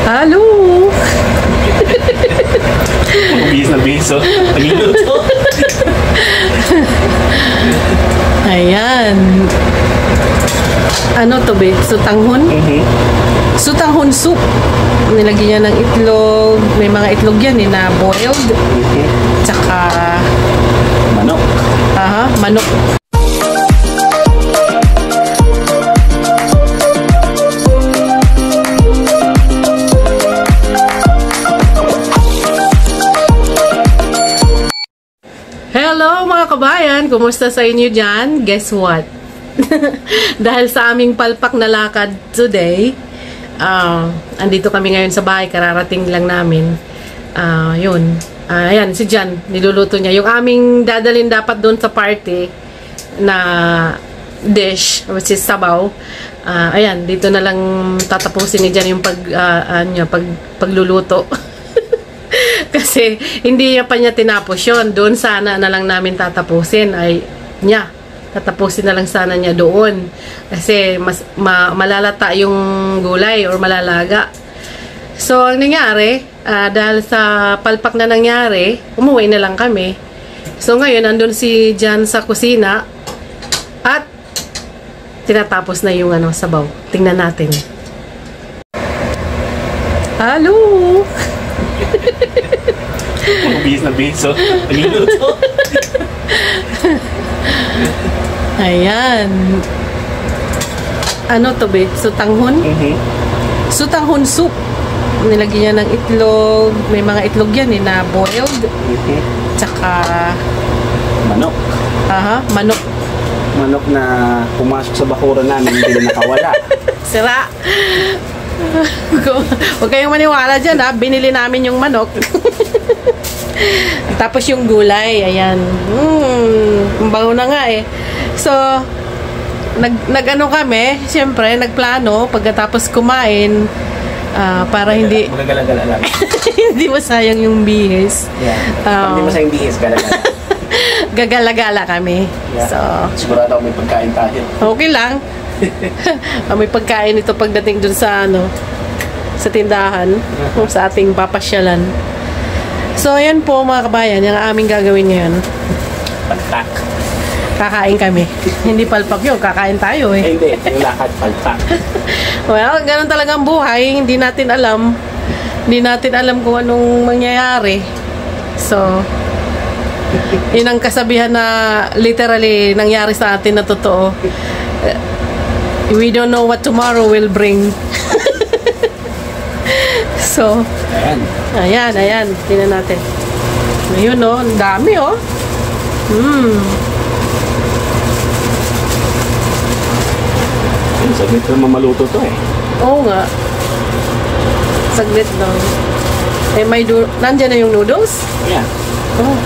Halo! Bihis na bihis, oh. Nagluluto. Ayan. Ano to, be? Sutanghon? Sutanghon soup. Nilagyan niya ng itlog. May mga itlog yan, na boiled. Tsaka... Manok. Aha, manok. Hello mga kabayan! Kumusta sa inyo dyan? Guess what? Dahil sa aming palpak na lakad today, andito kami ngayon sa bahay, kararating lang namin. Yun. Ayan, si Jan, niluluto niya. Yung aming dadalhin dapat doon sa party na dish, which is sabaw. Ayan, dito na lang tatapusin ni Jan yung pagluluto. Kasi hindi pa niya tinapos yun. Doon sana na lang namin tatapusin. Tatapusin na lang sana niya doon. Kasi mas malalata yung gulay or malalaga. So, ang nangyari, dahil sa palpak na nangyari, umuwi na lang kami. So, ngayon, andun si Jan sa kusina at tinatapos na yung sabaw. Tingnan natin. Halo! Bihis na bihis, oh. Nagluluto. Ayan. Ano to, be? Sutanghon? Sutanghon soup. Nilagyan niya ng itlog. May mga itlog yan, na boiled. Tsaka... Manok. Aha, manok. Manok na pumasok sa bakuran namin, hindi na nakawala. Sira. Huwag kayong maniwala dyan, ha? Binili namin yung manok. Tapos yung gulay, ayan. Ang bango na nga eh. So, nag-ano kami, siyempre, nagplano, pagkatapos kumain, para hindi... Magagala-gala lang. Hindi masayang yung bihis. Yeah. Hindi masayang bihis, gala-gala. Gagala-gala kami. Yeah. So, sigurado may pagkain tayo. Okay lang. May pagkain ito pagdating dun sa sa tindahan, sa ating papasyalan. So, ayan po mga kabayan, yung aming gagawin ngayon. Palpak. Kakain kami. Hindi palpak yun, kakain tayo eh. Hindi, yung lakad, palpak. Well, ganun talaga ang buhay. Hindi natin alam. Hindi natin alam kung anong mangyayari. So, yun ang kasabihan na literally nangyari sa atin na totoo. We don't know what tomorrow will bring. So, ayan. Tingnan natin. Ayun, oh. Ang dami, oh. Saglit naman maluto to eh. Oo nga. Saglit lang. Nandyan na yung noodles? Yeah. Oh.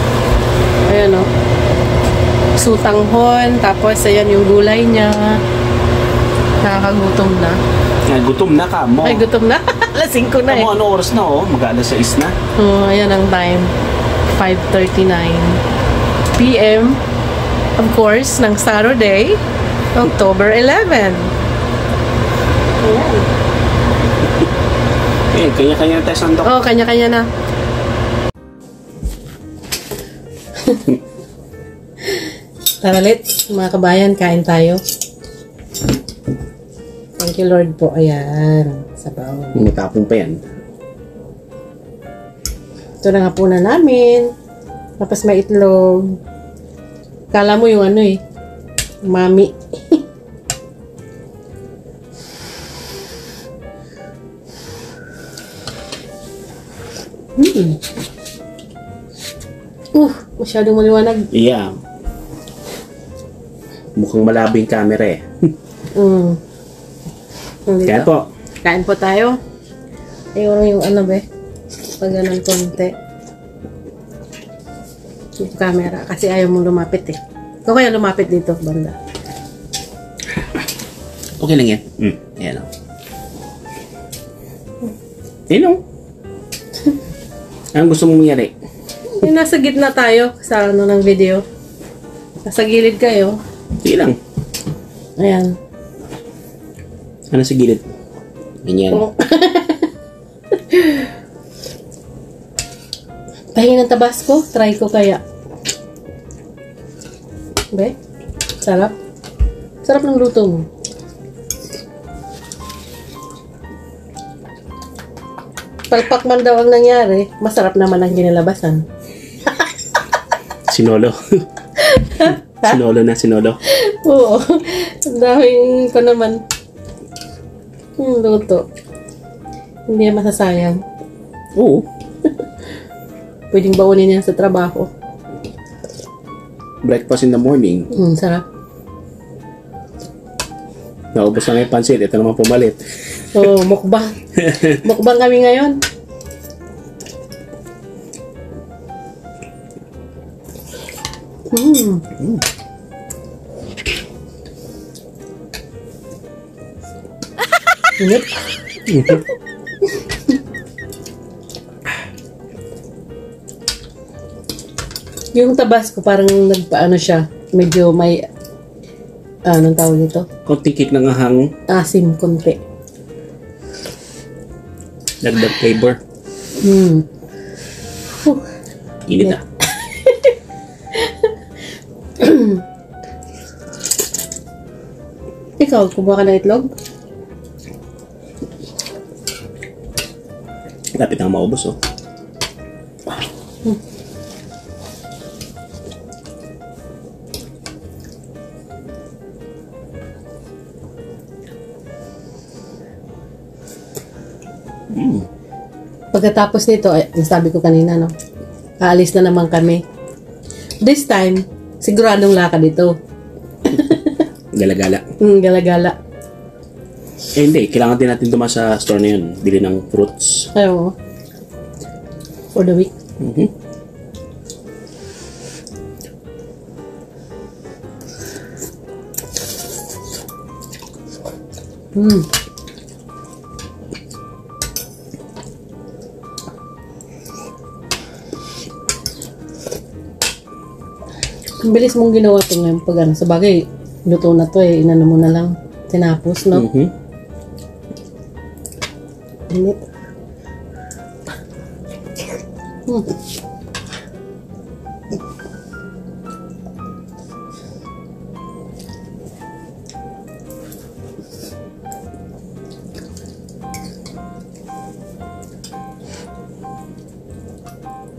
Ayan, oh. Sutanghon. Tapos, ayan yung gulay niya. Nakakagutom na. Gutom na ka mo. Ay, gutom na. Alas 5 na eh. Ano oras na, oh? Mag-alas 6 na. Ayan ang time. 5:39 PM. Of course, ng Saturday, October 11. Ayan. Kanya-kanya na tayo sandok. Oh, kanya-kanya na. Tara, let's, mga kabayan, kain tayo. Thank you, Lord po. Ayan. Sabaw. Matapong pa yan. Ito na nga po na namin. Tapos may itlog. Kala mo yung mami. Masyadong maliwanag. Yeah. Mukhang malabo yung camera eh. Kain po. Kain po tayo. Ayun yung pag ganun konti. Yung camera. Kasi ayaw mong lumapit eh. Ikaw kaya lumapit dito, banda. Okay lang yan. Ayan o. Ayan o. Anong gusto mong mangyari? Yung nasa gitna tayo sa ng video. Nasa gilid kayo. Sige lang. Ayan. Ano sa gilid? Ganyan. Oh. Pahingi ng Tabasco, try ko kaya. Be? Sarap. Sarap ng luto mo. Palpak man daw ang nangyari, masarap naman ang kinalabasan. Sinolo. Sinolo na, sinolo. Oo. Ang daming pa naman. Luto. Hindi yan masasayang. Oo. Pwedeng baunin yan sa trabaho. Breakfast in the morning. Sarap. Naubos na nga yung pansit. Ito naman pumalit. Oo, mukbang. Mukbang kami ngayon. Init. Yung Tabasco parang nagpaano siya, medyo may anong tawag nito? Konting kick ng ahang. Asim konti. Dagdag flavor. Init ah. Ikaw, kumuha ka ng itlog? Lapit na maubos oh. Pagkatapos nito, sabi ko kanina, no? Aalis na naman kami. This time, siguradong lakad ito. Gala-gala. Gala-gala. Eh hindi, kailangan din natin dumaan sa store na yun. Bili ng fruits. Ayaw. For the week. Ang bilis mong ginawa ito ngayon pag ano. Sa bagay, luto na to eh. Inano mo na lang. Tinapos, no? Init.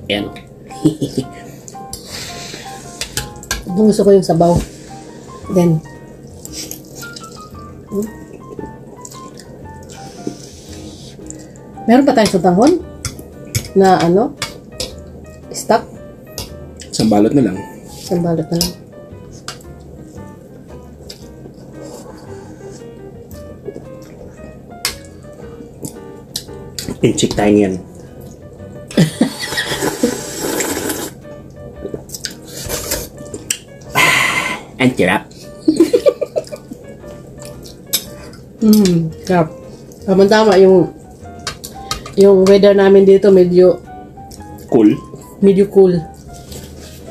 Ayan. Gusto ko yung sabaw. Then, meron pa tayong sutanghon na ano, stock. Isang balot na lang. Isang balot na lang. Pinchik tayo yan. Ang sarap. Sarap. Tama-tama yung weather namin dito medyo Cool. cool.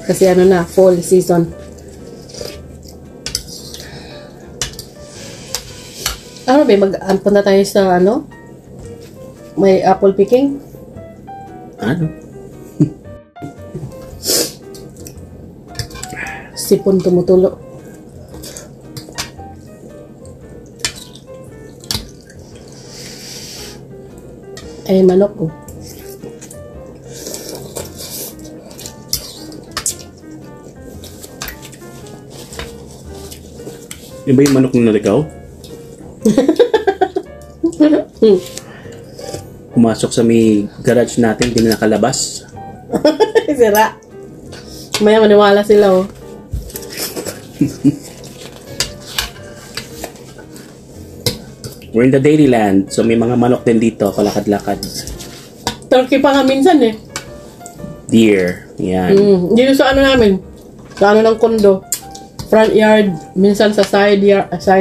Kasi ano na, fall season. Ano ba, mag-ampo na tayo sa ano? May apple picking? Ano? Sipon tumutulo. Ay, manok ko. Yung ba yung manok na naligaw? Pumasok sa may garage natin, hindi na nakalabas. Sira. Maya maniwala sila, oh. We're in the Dairyland, so may mga manok din dito, palakad-lakad. Turkey pa nga minsan, eh. Deer, yan. Dito sa ano namin, sa ano ng kondo. Front yard, minsan sa side yard, sa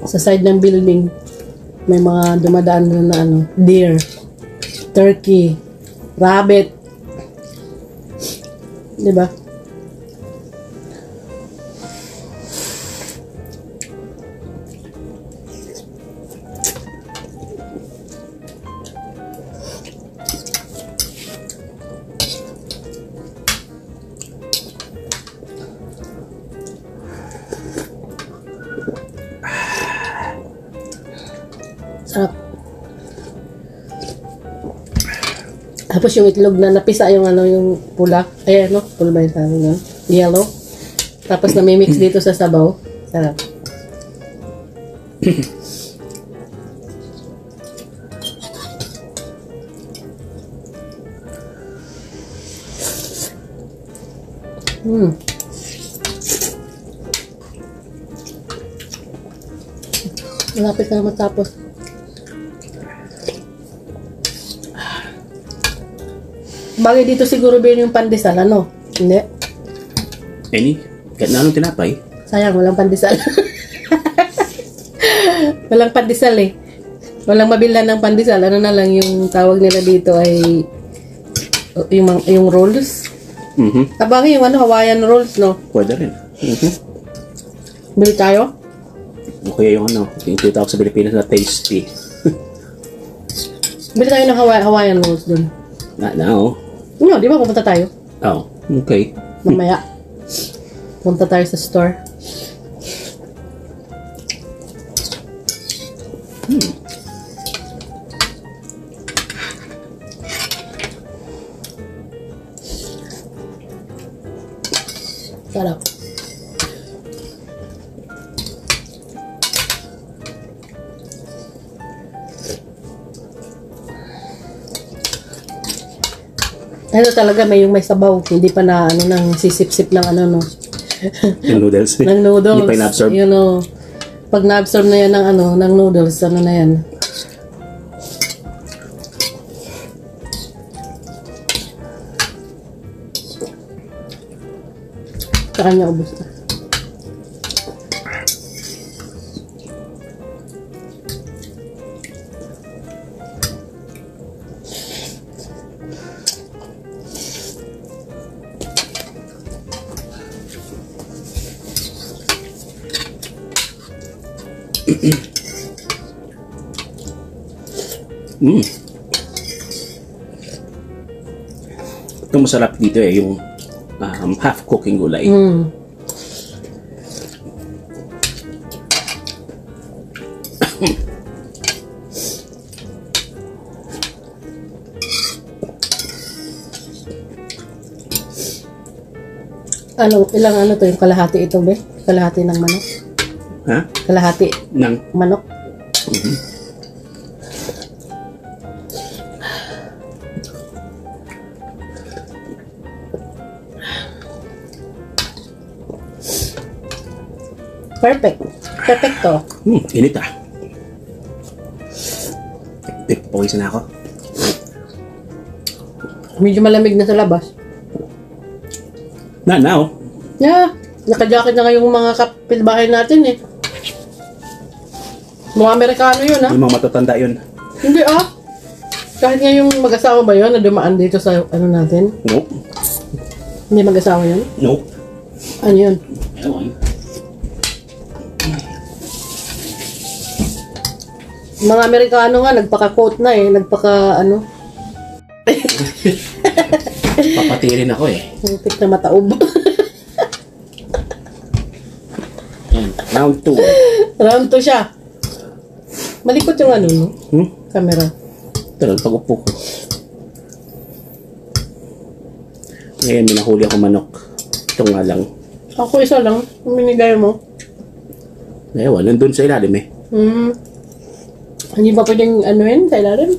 side ng building. May mga dumadaan na ano, deer, turkey, rabbit. Diba? Sarap. Tapos yung itlog na napisa yung ano, yung pula. Ay, ano? Pula ba yung tawag yun? Yellow. Tapos namimix dito sa sabaw. Sarap. Malapit na matapos. Bagay dito siguro bin yung pandesal, ano? Hindi. Any? Kahit na anong tinapay? Sayang, walang pandesal. Walang pandesal eh. Walang mabilhan ng pandesal. Ano na lang yung tawag nila dito ay yung rolls. Abangin yung ano, Hawaiian rolls, no? Pwede rin. Bili tayo? O kaya yung ano, yung tinatawag sa Pilipinas na tasty. Bili tayo ng Hawaiian rolls dun. No. No, di ba pupunta tayo? Oh, okay. Mamaya. Punta tayo sa store. Sarap. Ito talaga may yung may sabaw, hindi pa na ano nang sisip-sip ng ano no. Yung noodles. Ng noodles. Hindi pa in-absorb. You know, pag na-absorb na yan ng ano, ng noodles, ano na yan. Sa kanya ubos na. Ito masarap dito yung half cooking gulay. Ano, ilang ano to yung kalahati ito, be? Kalahati ng manok? Ha? Kalahati Nang manok? Perfect. Perfecto. Init Pawisan na ako. Medyo malamig na sa labas. Now. Yeah. Naka-jacket na ngayong mga kapitbahay natin eh. Mga Amerikano yun Yung mga matatanda yun. Hindi Kahit nga yung mag-asawa ba yun na dumaan dito sa ano natin? Nope. Hindi mag-asawa yun? Nope. Ano yun? Ewan. Mga Amerikano nga, nagpaka-coat na eh. Nagpaka-ano. Papatirin ako eh. Muntik na mataob. Yan. Round 2. Round 2 siya. Malikot yung ano, no? Camera. Pero pag-upo ko. Ngayon, may nahuli ako manok. Ito nga lang. Ako isa lang. Ang minigay mo. Ewan, nandun sa ilalim eh. Hindi ba pwedeng ano yun sa ilalim?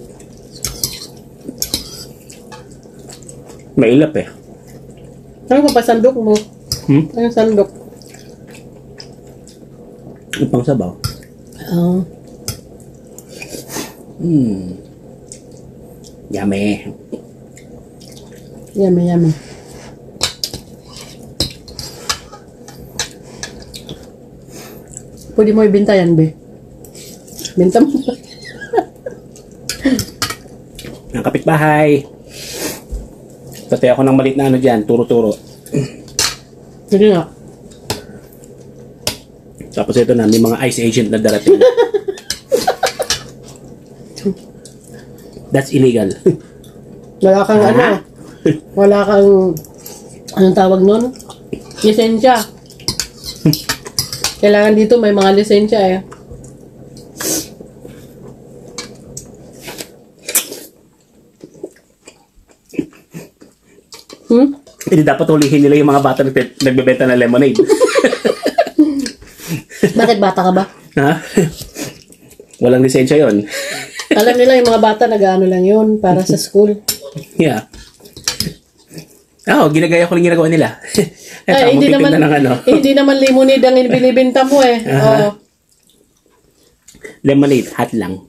Mailap eh. Ano pa sandok mo? Anong sandok? Yung pang sabaw. Yummy. Yummy, yummy. Pwede mo ibenta yan, be. Benta mo. Ang kapitbahay. Patay ako ng maliit na ano dyan. Turo-turo. Sige nga. Tapos ito na, may mga ICE agent na darating. That's illegal. Wala kang ano. Wala kang anong tawag nun? Lisensya. Kailangan dito may mga lisensya eh. Hindi dapat hulihin nila yung mga bata na nagbebenta ng lemonade. Bakit bata ka ba? Ha? Walang lisensya yon. Alam nila yung mga bata nag-ano lang yun para sa school. Yeah. Ginagaya ko lang ginagawa nila. Ay, hindi naman, na ng ano. hindi naman lemonade ang binibenta mo eh. Oo. Lemonade, hot lang.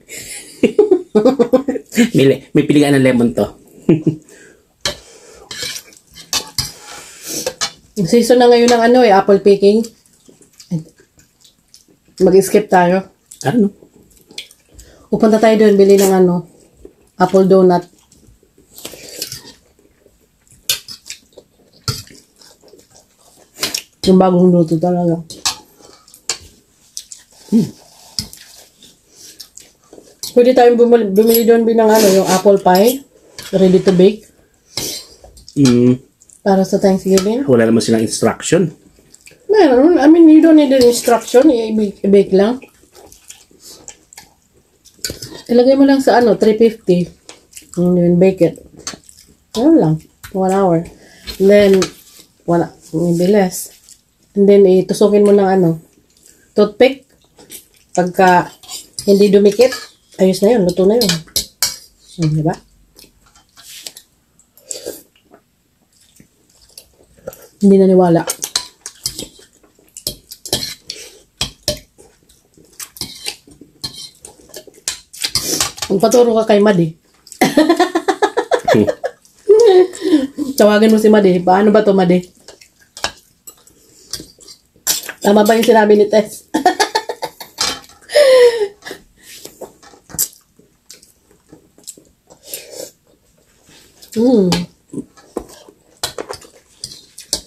may pilihan ng lemon to. Season na ngayon ng apple picking. Mag-skip tayo. Ano? Pupunta tayo doon, bili ng apple donut. Yung bagong luto talaga. Pwede tayong bumili doon ng yung apple pie. Ready to bake. Para sa Thanksgiving. Wala naman silang instruction. Meron. I mean, you don't need an instruction. I-bake lang. Ilagay mo lang sa 350. And then bake it. Ano lang. 1 hour. And then, maybe less. And then, itusukin mo ng toothpick. Pagka hindi dumikit, ayos na yun. Luto na yun. Diba? Hindi naniwala. Magpaturo ka kay Madi. Tawagin mo si Madi. Paano ba to, Madi? Tama ba yung sinabi ni Tess?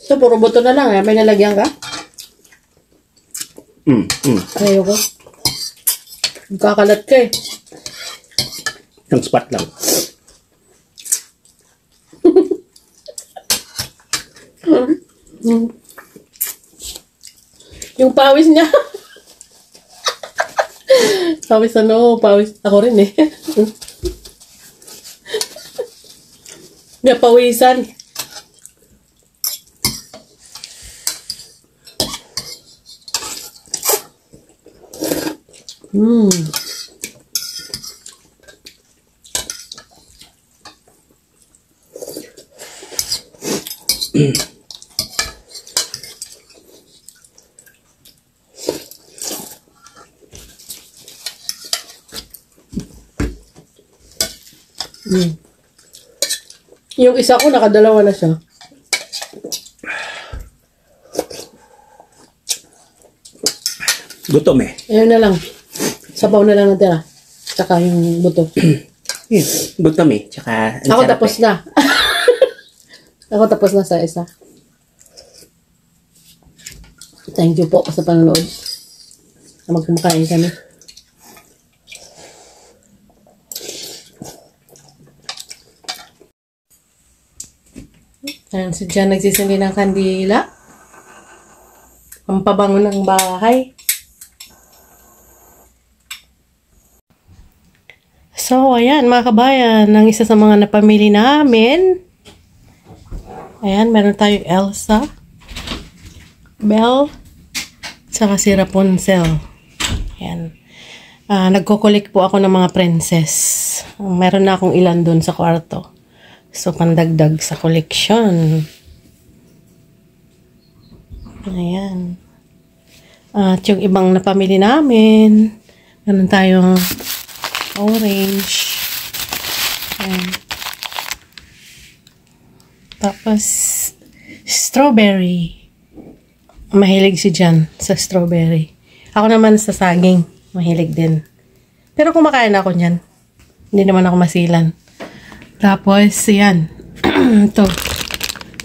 So, puro buto na lang. May nalagyan ka? Ayoko. Magkakalat ka eh. Yung spot lang. Yung pawis niya. Pawis pawis. Ako rin eh. May pawisan. Yung isa ko, nakadalawa na siya. Gutom eh. Ayun na lang. Sabaw na lang natira. Tsaka yung buto. Gutom eh. Tsaka, Ako tapos na. Ako tapos na sa isa. Thank you po sa panonood. Magkumakain kami. Ayan, si Jan nagsisindi ng kandila. Ang pabango ng bahay. So, ayan mga kabayan, ang isa sa mga napamili namin. Ayan, meron tayong Elsa, Belle, saka si Rapunzel. Ayan. Nagko-collect po ako ng mga princess. Meron na akong ilan dun sa kwarto. So, pandagdag sa collection. Ayan. At yung ibang napamili namin, meron tayong orange. Ayan. Tapos, strawberry. Mahilig si Jan sa strawberry. Ako naman sa saging. Mahilig din. Pero kumakain ako niyan. Hindi naman ako masilan. Tapos, yan. Ito.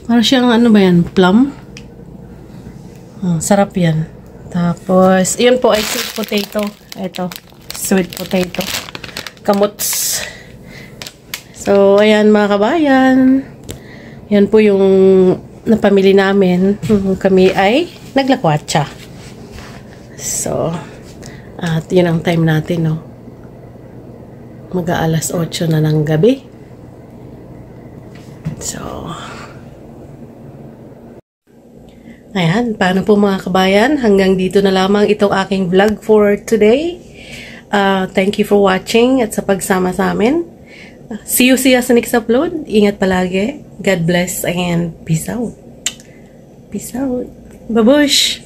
Parang siyang ano ba yan? Plum? Sarap yan. Tapos, yun po ay sweet potato. Ito. Sweet potato. Kamuts. So, ayan mga kabayan. Yan po yung napamili namin. Kami ay naglakwatsa. So, at yun ang time natin, no? Mag-aalas 8 na ng gabi. So, Ayan, paano po mga kabayan? Hanggang dito na lamang itong aking vlog for today. Thank you for watching at sa pagsama sa amin. See you sa next upload. Ingat palagi. God bless and peace out. Peace out. Babush!